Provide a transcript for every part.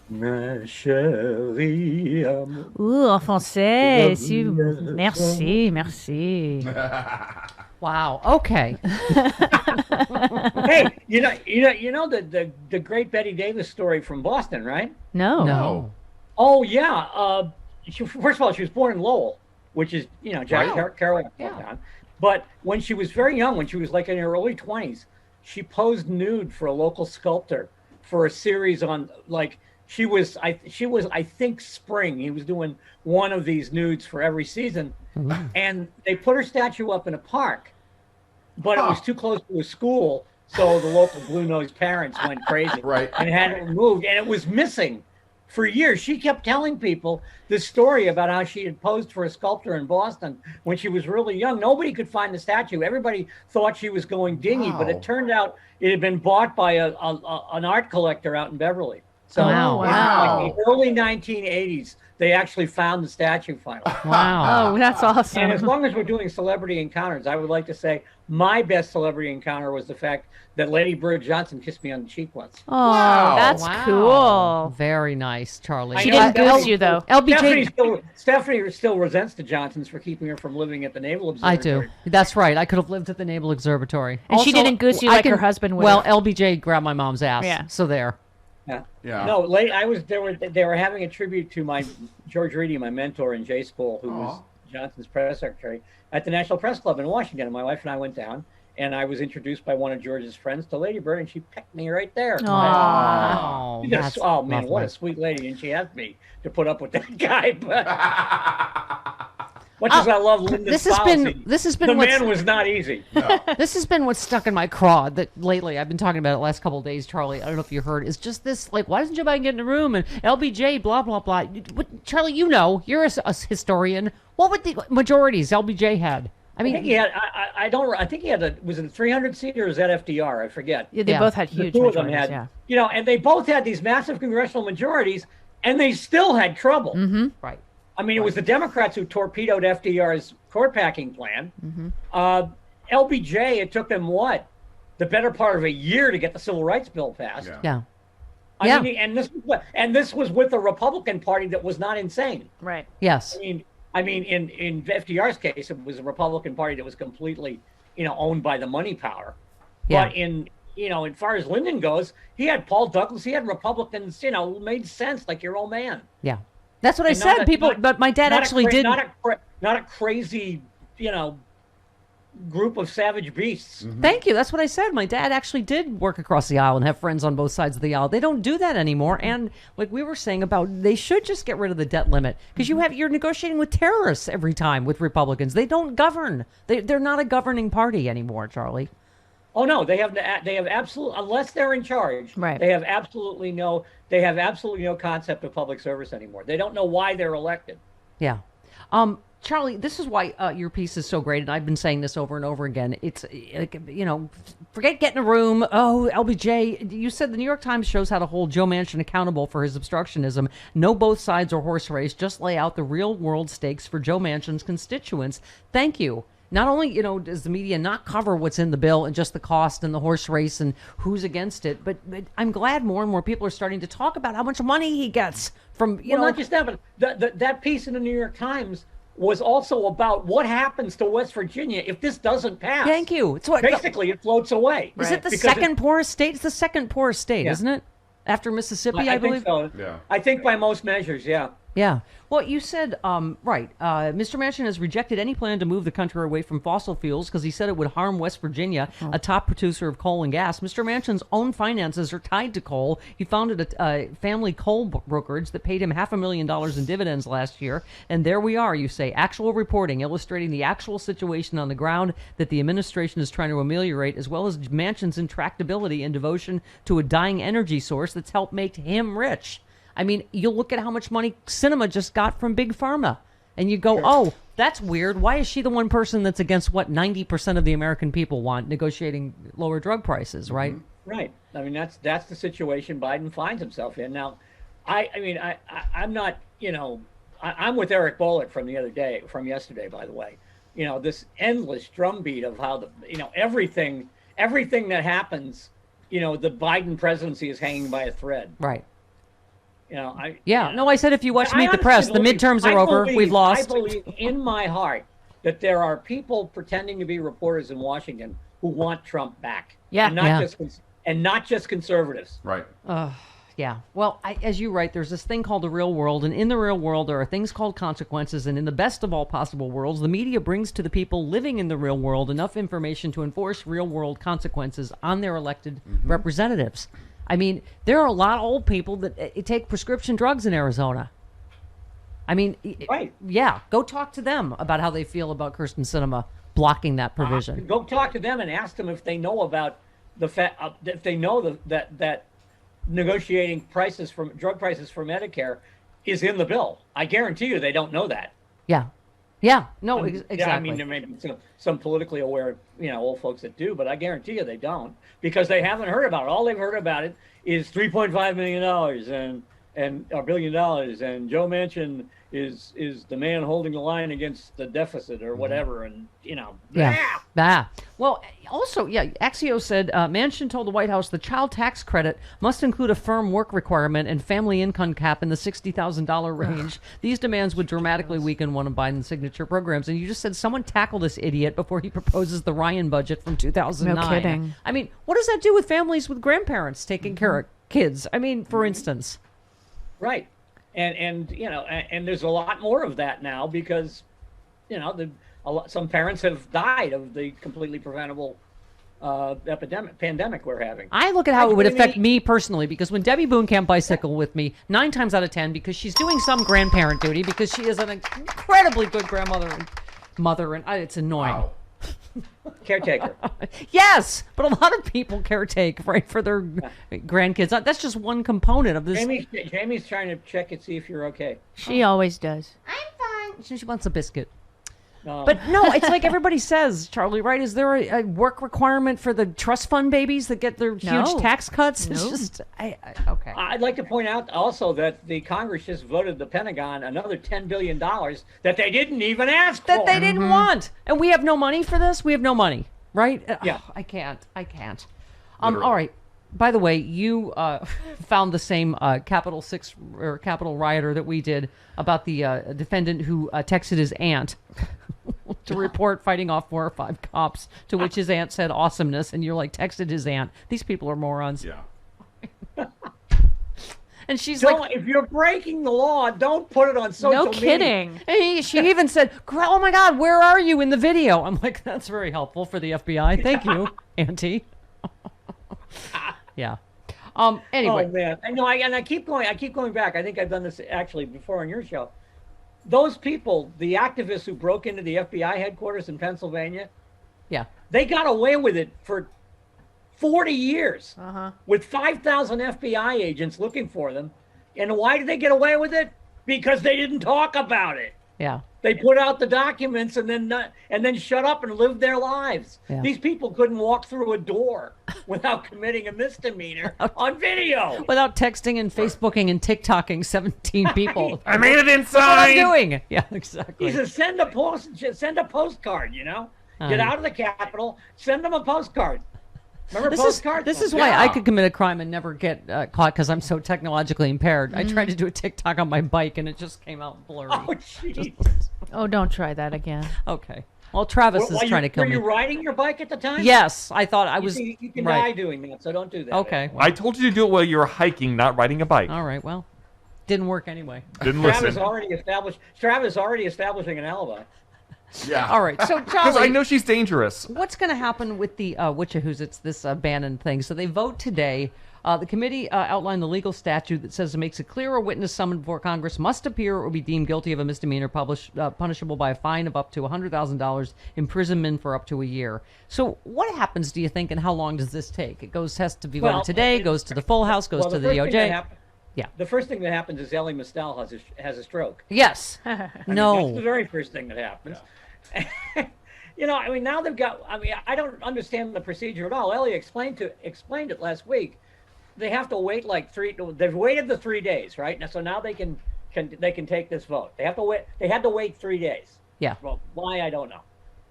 Ma chérie amour. Ooh, en français. Merci, merci. Wow. Okay. Hey, you know the great Betty Davis story from Boston, right? No. No. Oh yeah. First of all, she was born in Lowell, which is Jack Right. Kerouac's Yeah. hometown. But when she was very young, when she was like in her early 20s, she posed nude for a local sculptor for a series on like she was I think Spring. He was doing one of these nudes for every season, and they put her statue up in a park, but it was too close to a school, so the local blue-nosed parents went crazy Right. and had it removed, and it was missing for years. She kept telling people this story about how she had posed for a sculptor in Boston when she was really young. Nobody could find the statue. Everybody thought she was going dingy, but Wow. it turned out it had been bought by an art collector out in Beverly. So Wow. in the early 1980s, they actually found the statue finally. Wow. Oh, that's awesome. And as long as we're doing celebrity encounters, I would like to say my best celebrity encounter was the fact that Lady Bird Johnson kissed me on the cheek once. Oh, Wow. that's Wow. cool. Very nice, Charlie. She know didn't goose you, though. Stephanie still resents the Johnsons for keeping her from living at the Naval I Observatory. do. That's right. I could have lived at the Naval Observatory. And she didn't goose you like her husband would Well, have. LBJ grabbed my mom's ass. Yeah. So there. Yeah. No, they were having a tribute to my George Reedy, my mentor in J School, who was Johnson's press secretary at the National Press Club in Washington. And my wife and I went down, and I was introduced by one of George's friends to Lady Bird, and she pecked me right there. Oh, She just- that's oh man, what lovely. a sweet lady, and she asked me to put up with that guy. But much as I love Lyndon's this has policy, been the what's- man was not easy. This has been what's stuck in my craw that lately I've been talking about it the last couple of days, Charlie. I don't know if you heard. Is just this, like, why doesn't Joe Biden get in the room and LBJ, blah, blah, blah. Charlie, you're a historian. What would the majorities LBJ had? I I mean, think he had. I think he had was it a 300 seat or was that FDR? I forget. Yeah, they Yeah. both had The huge two of them majorities, had, yeah. and they both had these massive congressional majorities, and they still had trouble. Mm-hmm. right. I mean, it was the Democrats who torpedoed FDR's court packing plan. Mm-hmm. LBJ, it took them the better part of a year to get the Civil Rights Bill passed. Yeah. Yeah. I Yeah. mean, and this was with a Republican Party that was not insane. Right. Yes. I mean, in FDR's case, it was a Republican Party that was completely, owned by the money power. Yeah. But as far as Lyndon goes, he had Paul Douglas, he had Republicans, who made sense, like your old man. Yeah. That's what I And said. But my dad actually did. Not a crazy, group of savage beasts. Thank you. That's what I said. My dad actually did work across the aisle and have friends on both sides of the aisle. They don't do that anymore. And like we were saying about, they should just get rid of the debt limit because you're negotiating with terrorists every time with Republicans. They don't govern. They're not a governing party anymore, Charlie. Oh no, they have absolute, unless they're in charge. Right. They have absolutely no concept of public service anymore. They don't know why they're elected. Yeah. Charlie, this is why your piece is so great, and I've been saying this over and over again. It's, forget getting a room. Oh, LBJ, you said the New York Times shows how to hold Joe Manchin accountable for his obstructionism. No both sides or horse race, just lay out the real-world stakes for Joe Manchin's constituents. Thank you. Not only, does the media not cover what's in the bill and just the cost and the horse race and who's against it, but I'm glad more and more people are starting to talk about how much money he gets from, Not just that, but that piece in the New York Times was also about what happens to West Virginia if this doesn't pass. Thank you. It's what Basically, it floats away. Is it the Because second poorest state? It's the second poorest state, Yeah. isn't it? After Mississippi, I believe. think so. Yeah. I think by most measures, yeah. Yeah. Well, you said, right, Mr. Manchin has rejected any plan to move the country away from fossil fuels because he said it would harm West Virginia, a top producer of coal and gas. Mr. Manchin's own finances are tied to coal. He founded a family coal brokerage that paid him $500,000 in dividends last year. And there we are, you say, actual reporting illustrating the actual situation on the ground that the administration is trying to ameliorate, as well as Manchin's intractability and devotion to a dying energy source that's helped make him rich. I mean, you look at how much money cinema just got from Big Pharma. And you go, oh, that's weird. Why is she the one person that's against what 90% of the American people want, negotiating lower drug prices, right? Mm-hmm. Right. I mean, that's the situation Biden finds himself in. Now, I'm not, I'm with Eric Bollert from yesterday, by the way. This endless drumbeat of how everything that happens, the Biden presidency is hanging by a thread. Right. I said if you watch Meet the Press, the midterms are over. We've lost. I believe in my heart that there are people pretending to be reporters in Washington who want Trump back. Yeah. And not just conservatives. Right. Yeah. Well, as you write, there's this thing called the real world. And in the real world, there are things called consequences. And in the best of all possible worlds, the media brings to the people living in the real world enough information to enforce real world consequences on their elected representatives. I mean, there are a lot of old people that take prescription drugs in Arizona. I mean, right. Yeah, go talk to them about how they feel about Kirsten Sinema blocking that provision. Go talk to them and ask them if they know about the fact, if they know that negotiating drug prices for Medicare is in the bill. I guarantee you they don't know that. Yeah. No, exactly. Yeah, I mean, there may be some politically aware, old folks that do, but I guarantee you they don't, because they haven't heard about it. All they've heard about it is $3.5 million and $1 billion, and Joe Manchin is the man holding the line against the deficit or whatever, and Well, also, Axios said Manchin told the White House the child tax credit must include a firm work requirement and family income cap in the $60,000 range. These demands would dramatically weaken one of Biden's signature programs. And you just said someone tackle this idiot before he proposes the Ryan budget from 2009. No kidding. I mean, what does that do with families with grandparents taking care of kids? I mean, for instance. Right. And there's a lot more of that now because, some parents have died of the completely preventable pandemic we're having. I look at how it would affect me personally, because when Debbie Boone can't bicycle with me 9 times out of 10 because she's doing some grandparent duty because she is an incredibly good grandmother and mother, and it's annoying. Wow. Caretaker. Yes, but a lot of people caretake, right, for their grandkids. That's just one component of this. Jamie's trying to check and see if you're okay. She always does. I'm fine. She wants a biscuit. No. But no, it's like everybody says, Charlie, right? Is there a work requirement for the trust fund babies that get their huge tax cuts? It's just, okay. I'd like to point out also that the Congress just voted the Pentagon another $10 billion that they didn't even ask for. That they didn't want. And we have no money for this? We have no money, right? Yeah. I can't. All right. By the way, you found the same Capitol 6 or Capitol rioter that we did about the defendant who texted his aunt to report fighting off 4 or 5 cops, to which his aunt said awesomeness, and you're like, texted his aunt. These people are morons. Yeah. And she's if you're breaking the law, don't put it on social media. No kidding. And she even said, oh my God, where are you in the video? I'm like, that's very helpful for the FBI. Thank you, Auntie. Yeah. Anyway. Oh man, I keep going back. I think I've done this actually before on your show. Those people, the activists who broke into the FBI headquarters in Pennsylvania, they got away with it for 40 years with 5,000 FBI agents looking for them. And why did they get away with it? Because they didn't talk about it. Yeah. They put out the documents and then shut up and lived their lives. Yeah. These people couldn't walk through a door without committing a misdemeanor on video. Without texting and Facebooking and TikToking 17 people. I made it inside. That's what I'm doing. Yeah, exactly. He says, send a postcard, Get out of the Capitol, send them a postcard. Remember postcards? This is why I could commit a crime and never get caught, because I'm so technologically impaired. I tried to do a TikTok on my bike and it just came out blurry. Oh, jeez. Oh, don't try that again. Okay. Well, Travis is trying to kill me. Were you riding your bike at the time? Yes, I thought I was. You can die doing that, so don't do that. Okay. I told you to do it while you were hiking, not riding a bike. All right. Well, didn't work anyway. Didn't Travis listen. already establishing an alibi. Yeah. All right. So, Because Charlie, I know she's dangerous. what's going to happen with the It's this Bannon thing? So they vote today. The committee outlined the legal statute that says it makes it clear a witness summoned before Congress must appear or be deemed guilty of a misdemeanor punishable by a fine of up to $100,000, imprisonment for up to a year. So what happens, do you think, and how long does this take? It has to be voted today, goes to the full House, goes to the DOJ. Yeah. the first thing that happens is Ellie Mistel has a stroke. Yes. That's the No. very first thing that happens. I mean, now they've got. I mean, I don't understand the procedure at all. Ellie explained it last week. They have to wait like They've waited the 3 days, right? Now, so now they can take this vote. They have to wait. They had to wait 3 days. Yeah. Well, why I don't know.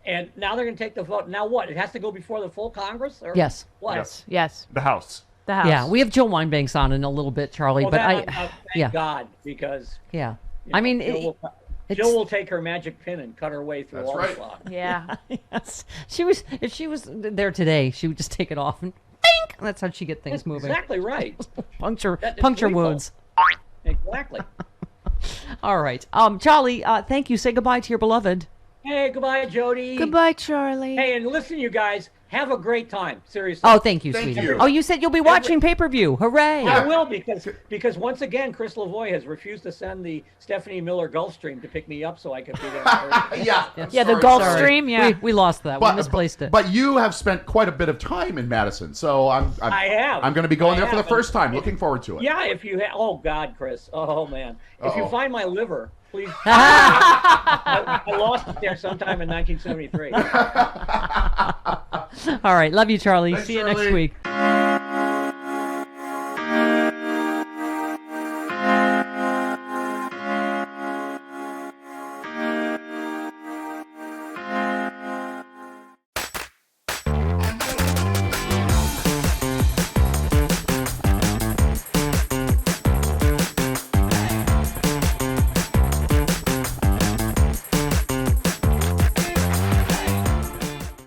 And now they're going to take the vote. Now what? It has to go before the full Congress, or Yes. what? Yes. Yes. The House. The house. Yeah, we have Jill Weinbanks on in a little bit, Charlie. Well, but thank yeah, God, because yeah. I mean, Jill will take her magic pin and cut her way through That's all right. the clock. Yeah. yes, if she was there today, she would just take it off and dink. That's how she get things That's moving. exactly right. Puncture That is lethal. wounds. Exactly. All right, Charlie. Thank you. Say goodbye to your beloved. Hey, goodbye, Jody. Goodbye, Charlie. Hey, and listen, you guys, have a great time. Seriously. Oh, thank you, Thank sweetie. you. Oh, you said you'll be watching pay-per-view. Hooray! I will, because once again, Chris Lavoie has refused to send the Stephanie Miller Gulfstream to pick me up so I could be there. Yeah. I'm Yeah, the sorry, Gulf sorry. Stream. Yeah. We lost that. We misplaced it. But you have spent quite a bit of time in Madison, so I'm I have. I'm going to be going I there for the have. first time. Looking forward to it. Yeah, if you oh God, Chris. Oh man, if you Uh-oh. find my liver, please. I lost it there sometime in 1973. All right, love you, Charlie. Thanks, See you next Charlie. week.